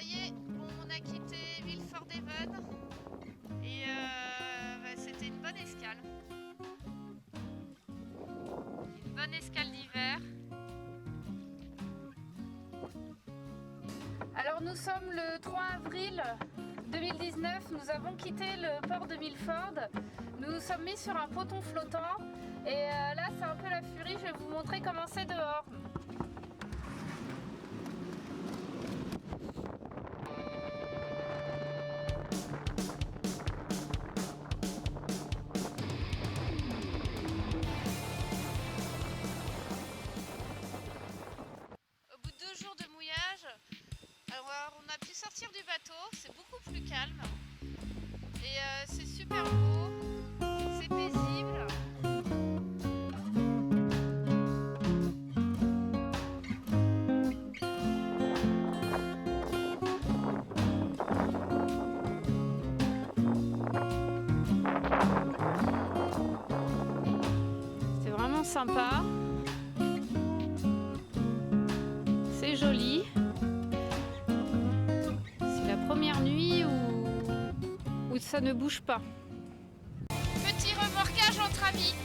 y est, on a quitté Milford-Haven et c'était une bonne escale. Une bonne escale d'hiver. Alors nous sommes le 3 avril 2019, nous avons quitté le port de Milford. Nous nous sommes mis sur un ponton flottant et là c'est un peu la furie, je vais vous montrer comment c'est dehors. Au bout de 2 jours de mouillage, alors on a pu sortir du bateau, c'est beaucoup plus calme et c'est super beau, c'est paisible. C'est vraiment sympa, c'est joli. C'est la première nuit où ça ne bouge pas. Petit remorquage entre amis.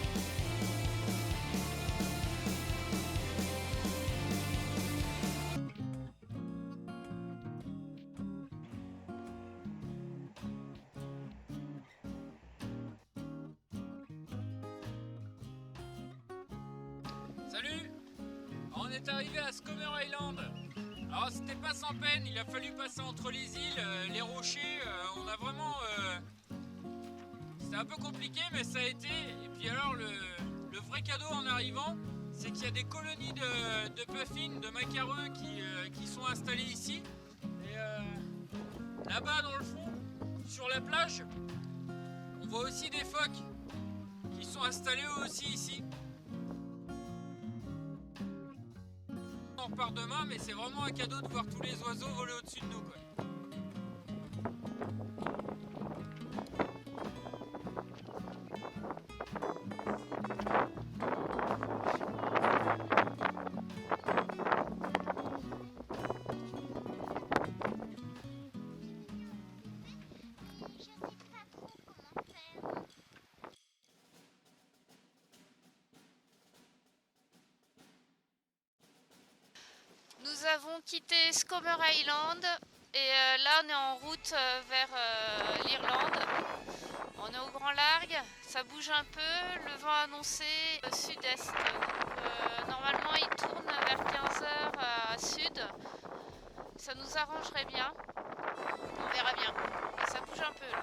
Salut! On est arrivé à Skomer Island. Alors c'était pas sans peine, il a fallu passer entre les îles, les rochers, on a vraiment... C'était un peu compliqué mais ça a été. Et puis alors le vrai cadeau en arrivant, c'est qu'il y a des colonies de puffins, de macareux qui sont installés ici. Et là-bas dans le fond, sur la plage, on voit aussi des phoques qui sont installés eux aussi ici. On repart demain, mais c'est vraiment un cadeau de voir tous les oiseaux voler au-dessus de nous, quoi. Nous avons quitté Skomer Island et là on est en route vers l'Irlande. On est au grand largue, ça bouge un peu, le vent annoncé sud-est. Donc normalement il tourne vers 15 h à sud. Ça nous arrangerait bien, on verra bien. Mais ça bouge un peu là.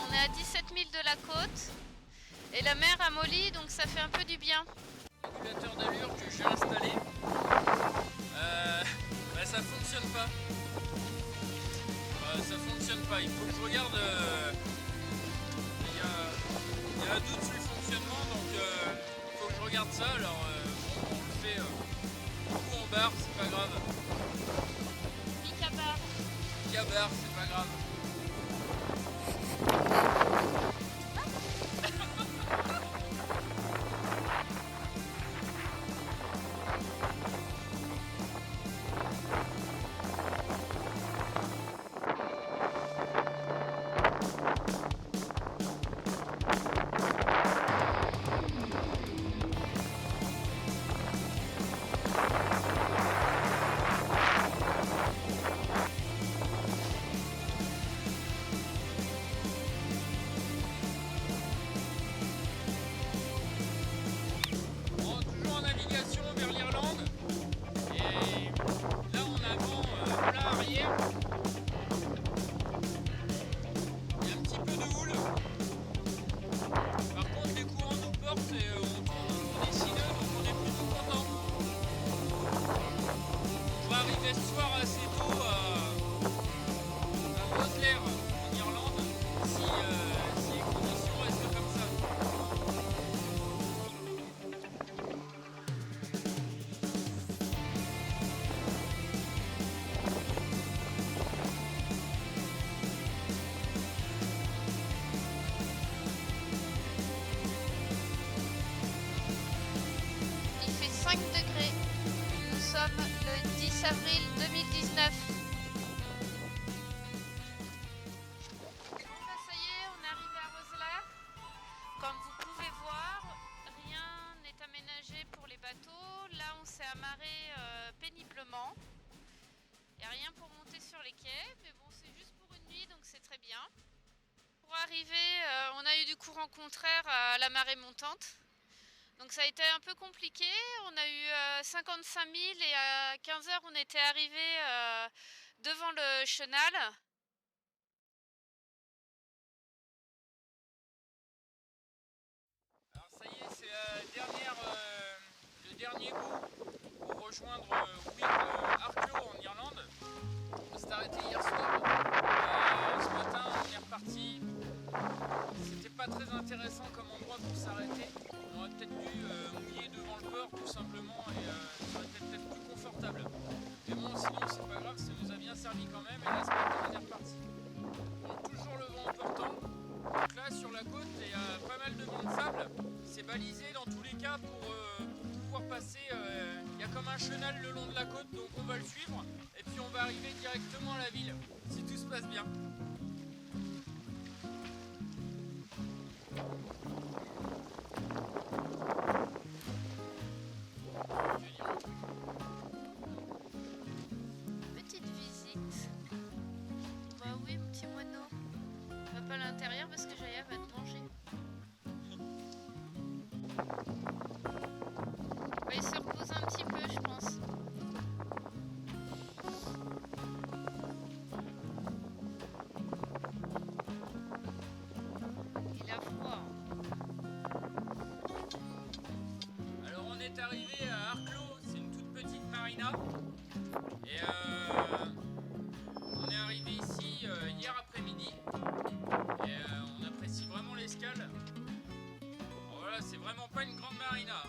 On est à 17 000 de la côte et la mer a molli, donc ça fait un peu du bien. Régulateur d'allure que j'ai installé, ça fonctionne pas. Ça fonctionne pas, il faut que je regarde. Il y a un doute sur le fonctionnement, donc il faut que je regarde ça. Alors bon, on le fait coup en barre, c'est pas grave. Pic à barre. Pic à barre, c'est pas grave. arrivé ce soir assez tôt à Baudelaire en Irlande, si les conditions restent comme ça. Il fait 5 degrés. Nous sommes le 10 avril 2019. Bon bah ça y est, on est arrivé à Roeselare. Comme vous pouvez voir, rien n'est aménagé pour les bateaux. Là on s'est amarré péniblement. Il n'y a rien pour monter sur les quais, mais bon c'est juste pour une nuit donc c'est très bien. Pour arriver, on a eu du courant contraire à la marée montante. Donc ça a été un peu compliqué, on a eu 55 000 et à 15 h on était arrivé devant le chenal. Alors ça y est, c'est le dernier bout pour rejoindre Arklow en Irlande. On s'est arrêté hier soir. Ce matin, on est reparti. C'était pas très intéressant comme endroit pour s'arrêter. On aurait peut-être dû mouiller devant le port tout simplement et ça aurait été peut-être plus confortable. Mais bon, sinon c'est pas grave, ça nous a bien servi quand même. Et là, ce matin, on est reparti. Donc, toujours le vent important. Donc là, sur la côte, il y a pas mal de vent de sable. C'est balisé dans tous les cas pour pouvoir passer. Il y a comme un chenal le long de la côte, donc on va le suivre. Et puis on va arriver directement à la ville, si tout se passe bien. Petite visite. Bah oui, mon petit moineau. Va pas à l'intérieur parce que Jaya va te manger. Bah, il se repose un petit peu, je pense. Il a froid. Alors on est arrivé à Arklow, c'est une toute petite marina. Et on est arrivé ici hier après-midi. Et on apprécie vraiment l'escale. Bon, voilà, c'est vraiment pas une grande marina.